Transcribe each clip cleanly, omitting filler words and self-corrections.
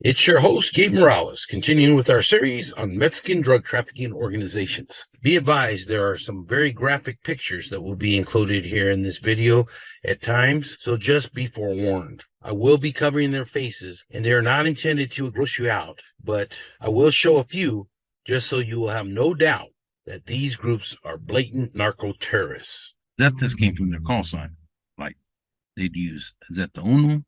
It's your host, Gabe Morales, continuing with our series on Mexican drug trafficking organizations. Be advised, there are some very graphic pictures that will be included here in this video at times, so just be forewarned. I will be covering their faces, and they are not intended to gross you out, but I will show a few just so you will have no doubt that these groups are blatant narco-terrorists. Zetas came from their call sign. Like, they'd use Zeta Uno,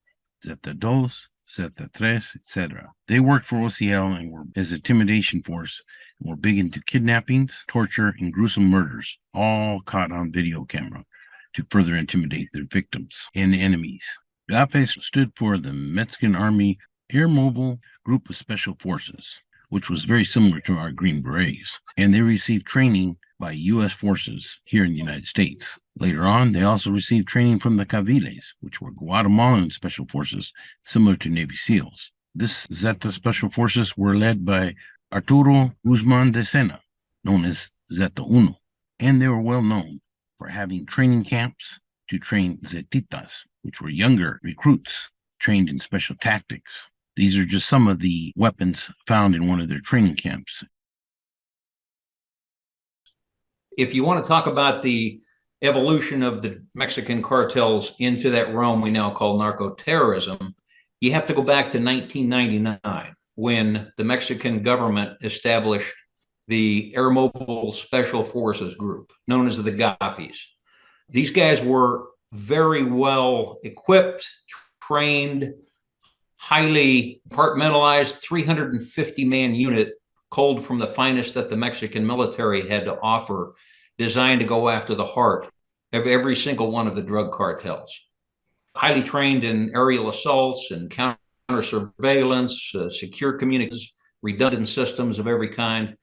Zeta Dos, Zeta Tres, etc. They worked for OCL and were as intimidation force and were big into kidnappings, torture, and gruesome murders, all caught on video camera to further intimidate their victims and enemies. GAFES stood for the Mexican Army Air Mobile Group of Special Forces, which was very similar to our Green Berets, and they received training by U.S. forces here in the United States. Later on, they also received training from the Caviles, which were Guatemalan special forces similar to Navy SEALs. This Zeta special forces were led by Arturo Guzman de Sena, known as Zeta Uno, and they were well known for having training camps to train Zetitas, which were younger recruits trained in special tactics. These are just some of the weapons found in one of their training camps. If you want to talk about the evolution of the Mexican cartels into that realm we now call narco-terrorism, you have to go back to 1999 when the Mexican government established the Air Mobile Special Forces Group, known as the GAFES. These guys were very well equipped, trained, highly compartmentalized, 350-man unit culled from the finest that the Mexican military had to offer, designed to go after the heart of every single one of the drug cartels. Highly trained in aerial assaults and counter surveillance, secure communications, redundant systems of every kind.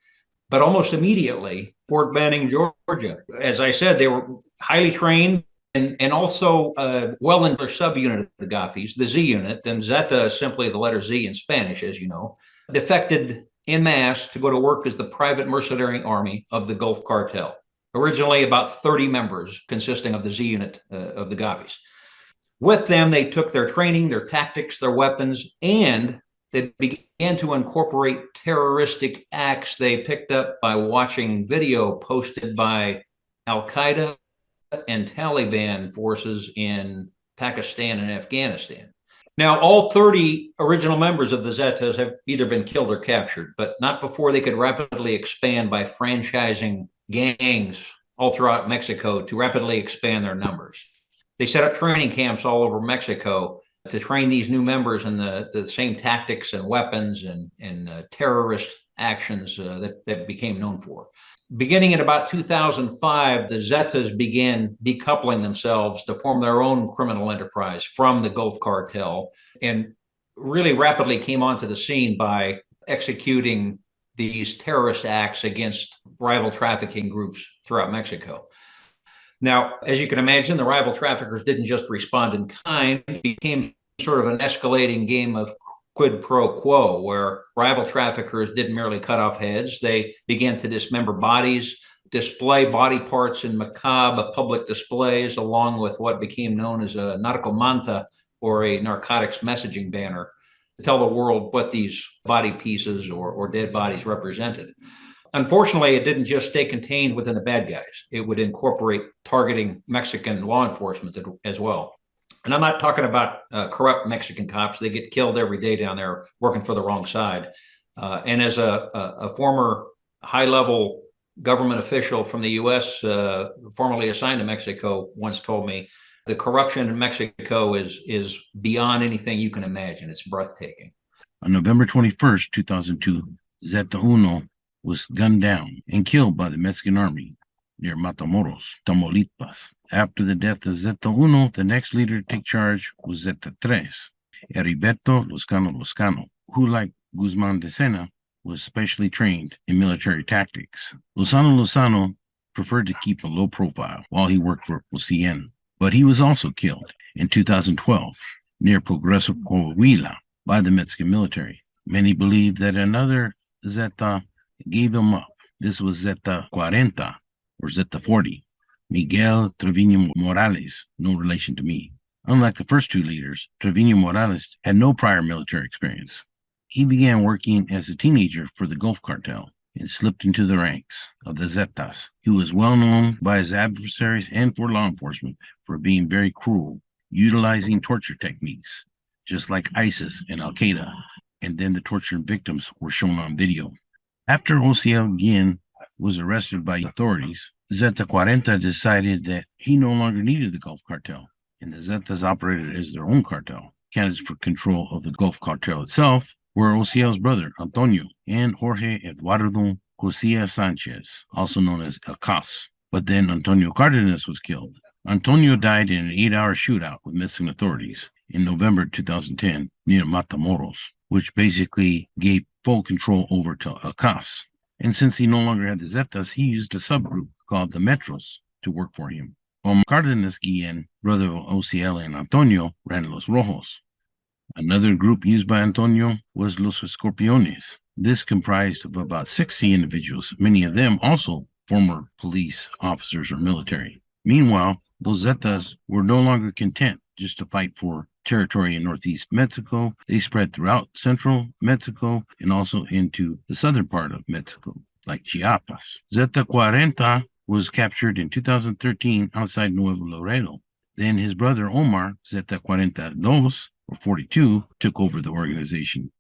But almost immediately, Fort Benning, Georgia, as I said, they were highly trained and also well in their subunit of the GAFES, the Z unit, and Zeta is simply the letter Z in Spanish, as you know, defected en masse to go to work as the private mercenary army of the Gulf Cartel. Originally about 30 members consisting of the Z unit of the GAFES. With them, they took their training, their tactics, their weapons, and they began to incorporate terroristic acts they picked up by watching video posted by Al-Qaeda and Taliban forces in Pakistan and Afghanistan. Now, all 30 original members of the Zetas have either been killed or captured, but not before they could rapidly expand by franchising gangs all throughout Mexico to rapidly expand their numbers. They set up training camps all over Mexico to train these new members in the same tactics and weapons and terrorist actions that became known for. Beginning in about 2005, the Zetas began decoupling themselves to form their own criminal enterprise from the Gulf Cartel and really rapidly came onto the scene by executing these terrorist acts against rival trafficking groups throughout Mexico. Now, as you can imagine, the rival traffickers didn't just respond in kind. It became sort of an escalating game of quid pro quo, where rival traffickers didn't merely cut off heads. They began to dismember bodies, display body parts in macabre public displays, along with what became known as a narcomanta, or a narcotics messaging banner, to tell the world what these body pieces or dead bodies represented. Unfortunately, it didn't just stay contained within the bad guys. It would incorporate targeting Mexican law enforcement as well. And I'm not talking about corrupt Mexican cops. They get killed every day down there working for the wrong side. And as a former high-level government official from the U.S. Formerly assigned to Mexico once told me, the corruption in Mexico is beyond anything you can imagine. It's breathtaking. On November 21st, 2002, Zeta Uno was gunned down and killed by the Mexican Army near Matamoros, Tamaulipas. After the death of Zeta Uno, the next leader to take charge was Zeta Tres, Heriberto Lozcano, who, like Guzman de Sena, was specially trained in military tactics. Lozano preferred to keep a low profile while he worked for OCN, but he was also killed in 2012 near Progreso, Coahuila, by the Mexican military. Many believe that another Zeta gave him up. This was Zeta 40 or Zeta 40, Miguel Trevino Morales, no relation to me. Unlike the first two leaders, Trevino Morales had no prior military experience. He began working as a teenager for the Gulf Cartel and slipped into the ranks of the Zetas. He was well known by his adversaries and for law enforcement for being very cruel, utilizing torture techniques, just like ISIS and Al Qaeda. And then the tortured victims were shown on video. After OCL Guillen was arrested by authorities, Zeta 40 decided that he no longer needed the Gulf Cartel, and the Zetas operated as their own cartel. Candidates for control of the Gulf Cartel itself were OCL's brother, Antonio, and Jorge Eduardo Cosilla Sanchez, also known as El Cas. But then Antonio Cardenas was killed. Antonio died in an 8-hour shootout with Mexican authorities in November 2010 near Matamoros, which basically gave full control over to El Cas. And since he no longer had the Zetas, he used a subgroup called the Metros to work for him. Cardenas Guillen, brother of OCL and Antonio, ran Los Rojos. Another group used by Antonio was Los Escorpiones. This comprised of about 60 individuals, many of them also former police officers or military. Meanwhile, those Zetas were no longer content just to fight for territory in northeast Mexico. They spread throughout central Mexico and also into the southern part of Mexico, like Chiapas. Zeta 40 was captured in 2013 outside Nuevo Laredo. Then his brother Omar, Zeta 42, or 42, took over the organization.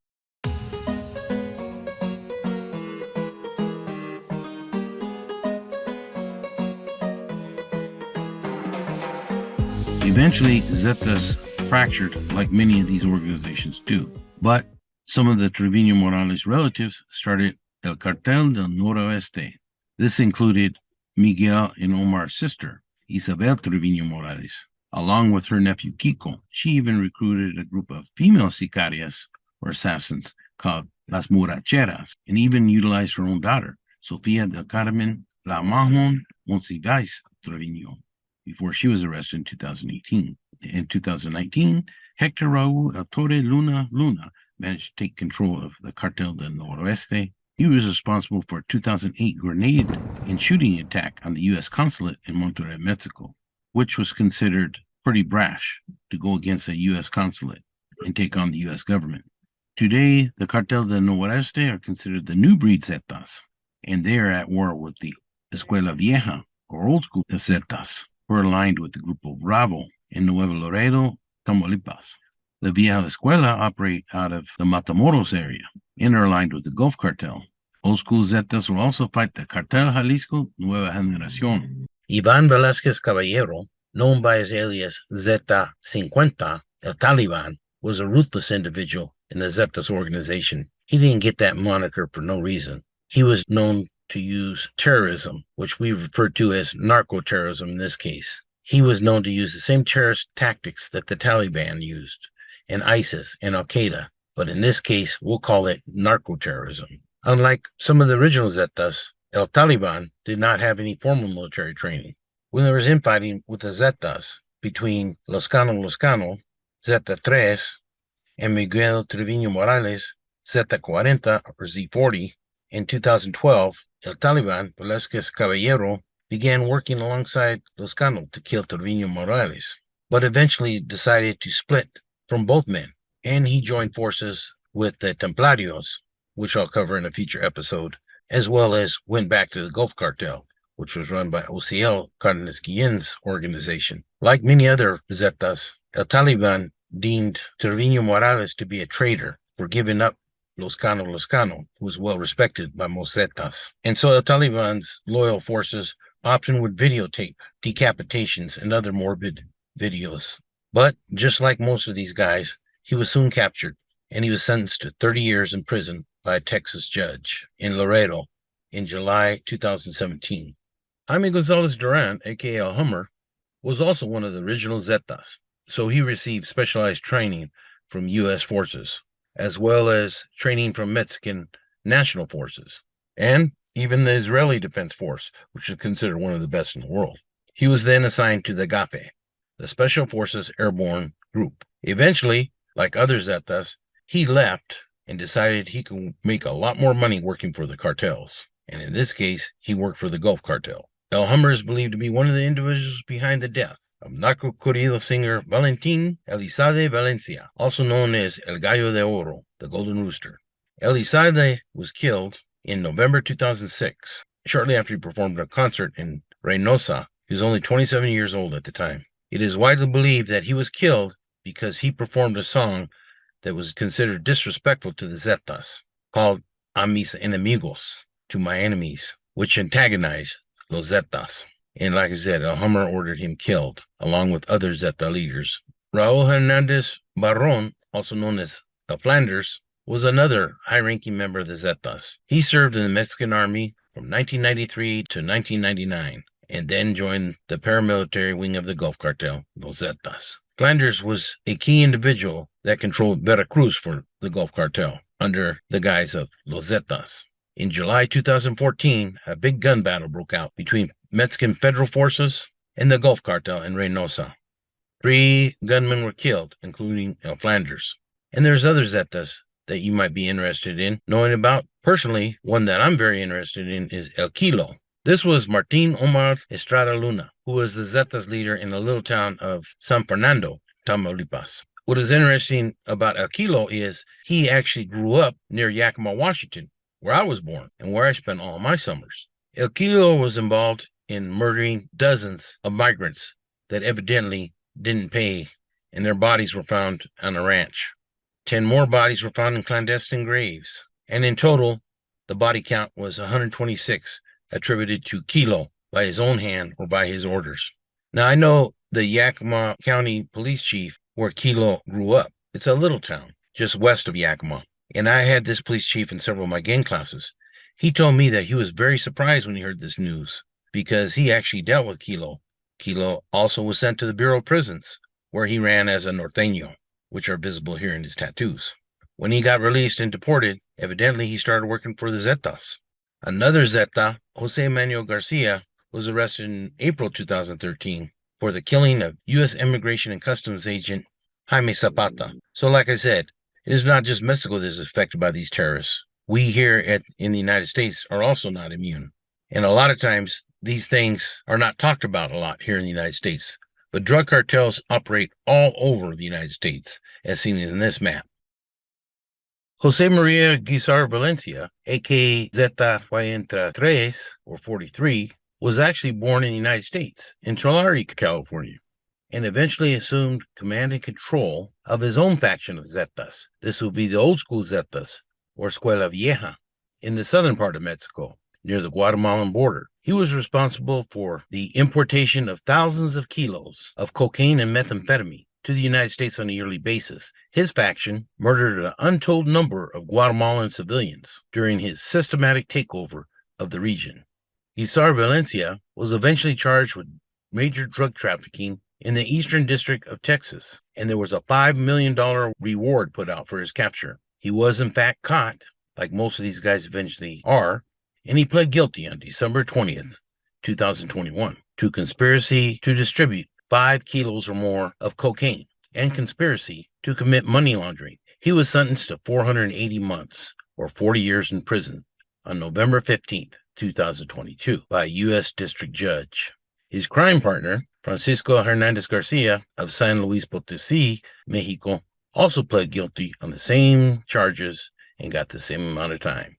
Eventually, Zetas fractured like many of these organizations do. But some of the Trevino Morales relatives started El Cartel del Noroeste. This included Miguel and Omar's sister, Isabel Trevino Morales, along with her nephew Kiko. She even recruited a group of female sicarias or assassins called Las Muracheras, and even utilized her own daughter, Sofia del Carmen La Mahon Monsiváis Trevino, before she was arrested in 2018. In 2019, Hector Raúl El Torre Luna managed to take control of the Cartel del Noroeste. He was responsible for a 2008 grenade and shooting attack on the U.S. consulate in Monterrey, Mexico, which was considered pretty brash to go against a U.S. consulate and take on the U.S. government. Today, the Cartel del Noroeste are considered the new breed Zetas, and they are at war with the Escuela Vieja, or old school Zetas, who are aligned with the Grupo Bravo in Nuevo Laredo, Tamaulipas. The Vieja Escuela operate out of the Matamoros area and are aligned with the Gulf Cartel. Old school Zetas will also fight the Cartel Jalisco Nueva Generación. Ivan Velázquez Caballero, known by his alias Zeta 50, El Taliban, was a ruthless individual in the Zetas organization. He didn't get that moniker for no reason. He was known to use terrorism, which we refer to as narco-terrorism in this case. He was known to use the same terrorist tactics that the Taliban used, and ISIS and Al Qaeda, but in this case, we'll call it narco-terrorism. Unlike some of the original Zetas, El Taliban did not have any formal military training. When there was infighting with the Zetas between Los Cano, Zeta 3, and Miguel Trevino Morales, Zeta 40 or Z40, in 2012, El Taliban, Velázquez Caballero, began working alongside Los Cano to kill Trevino Morales, but eventually decided to split from both men, and he joined forces with the Templarios, which I'll cover in a future episode, as well as went back to the Gulf Cartel, which was run by OCL Cardenas Guillen's organization. Like many other Zetas, El Taliban deemed Trevino Morales to be a traitor for giving up Los Cano, who was well respected by most Zetas. And so El Taliban's loyal forces often would videotape decapitations and other morbid videos. But just like most of these guys, he was soon captured, and he was sentenced to 30 years in prison by a Texas judge in Laredo in July 2017. Jaime Gonzalez Duran, aka El Hummer, was also one of the original Zetas, so he received specialized training from U.S. forces, as well as training from Mexican national forces, and even the Israeli Defense Force, which is considered one of the best in the world. He was then assigned to the GAFE, the Special Forces Airborne Group. Eventually, like other Zetas, he left and decided he could make a lot more money working for the cartels. And in this case, he worked for the Gulf Cartel. El Hummer is believed to be one of the individuals behind the death of narco corrido singer Valentin Elizalde Valencia, also known as El Gallo de Oro, the Golden Rooster. Elizalde was killed in November 2006, shortly after he performed a concert in Reynosa. He was only 27 years old at the time. It is widely believed that he was killed because he performed a song that was considered disrespectful to the Zetas, called A Mis Enemigos, to my enemies, which antagonized Los Zetas. And like I said, a Hummer ordered him killed, along with other Zeta leaders. Raul Hernandez Barron, also known as Flanders, was another high-ranking member of the Zetas. He served in the Mexican Army from 1993 to 1999, and then joined the paramilitary wing of the Gulf Cartel, Los Zetas. Flanders was a key individual that controlled Veracruz for the Gulf Cartel under the guise of Los Zetas. In July 2014, a big gun battle broke out between Mexican federal forces and the Gulf Cartel in Reynosa. 3 gunmen were killed, including Flanders. And there's other Zetas that you might be interested in knowing about. Personally, one that I'm very interested in is El Kilo. This was Martin Omar Estrada Luna, who was the Zetas leader in the little town of San Fernando, Tamaulipas. What is interesting about El Kilo is he actually grew up near Yakima, Washington, where I was born and where I spent all my summers. El Kilo was involved in murdering dozens of migrants that evidently didn't pay, and their bodies were found on a ranch. 10 more bodies were found in clandestine graves, and in total, the body count was 126, attributed to Kilo by his own hand or by his orders. Now, I know the Yakima County Police Chief, where Kilo grew up. It's a little town just west of Yakima, and I had this police chief in several of my gang classes. He told me that he was very surprised when he heard this news because he actually dealt with Kilo. Kilo also was sent to the Bureau of Prisons, where he ran as a norteño, which are visible here in his tattoos. When he got released and deported, evidently he started working for the Zetas. Another Zeta, Jose Manuel Garcia, was arrested in April 2013 for the killing of U.S. Immigration and Customs agent Jaime Zapata. So like I said, it is not just Mexico that is affected by these terrorists. We here in the United States are also not immune. And a lot of times, these things are not talked about a lot here in the United States. But drug cartels operate all over the United States, as seen in this map. Jose Maria Guizar Valencia, a.k.a. Zeta 43, or 43, was actually born in the United States, in Tulare, California, and eventually assumed command and control of his own faction of Zetas. This would be the old school Zetas, or Escuela Vieja, in the southern part of Mexico, near the Guatemalan border. He was responsible for the importation of thousands of kilos of cocaine and methamphetamine to the United States on a yearly basis. His faction murdered an untold number of Guatemalan civilians during his systematic takeover of the region. Guizar Valencia was eventually charged with major drug trafficking in the Eastern District of Texas, and there was a $5 million reward put out for his capture. He was in fact caught, like most of these guys eventually are, and he pled guilty on December 20th, 2021, to conspiracy to distribute 5 kilos or more of cocaine and conspiracy to commit money laundering. He was sentenced to 480 months or 40 years in prison on November 15th, 2022 by a U.S. district judge. His crime partner, Francisco Hernandez Garcia of San Luis Potosí, Mexico, also pled guilty on the same charges and got the same amount of time.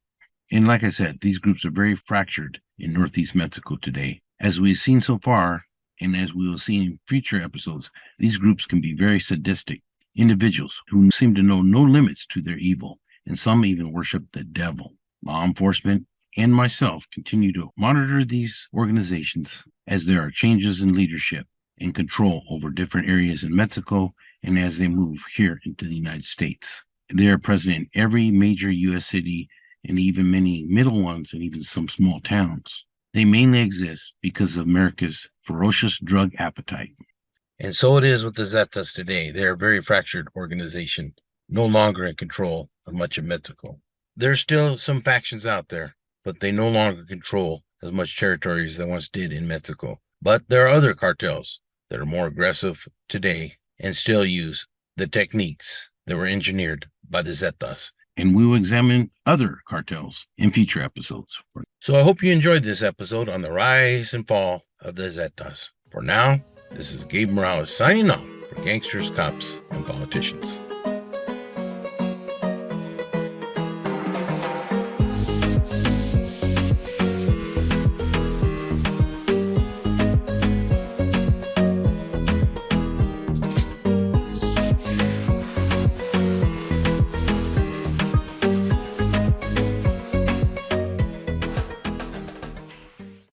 And like I said, these groups are very fractured in Northeast Mexico today. As we've seen so far, and as we will see in future episodes, these groups can be very sadistic individuals who seem to know no limits to their evil, and some even worship the devil. Law enforcement and myself continue to monitor these organizations as there are changes in leadership and control over different areas in Mexico and as they move here into the United States. They are present in every major U.S. city and even many middle ones and even some small towns. They mainly exist because of America's ferocious drug appetite. And so it is with the Zetas today. They are a very fractured organization, no longer in control of much of Mexico. There's still some factions out there, but they no longer control as much territory as they once did in Mexico. But there are other cartels that are more aggressive today and still use the techniques that were engineered by the Zetas. And we will examine other cartels in future episodes. So I hope you enjoyed this episode on the rise and fall of the Zetas. For now, this is Gabe Morales signing off for Gangsters, Cops, and Politicians.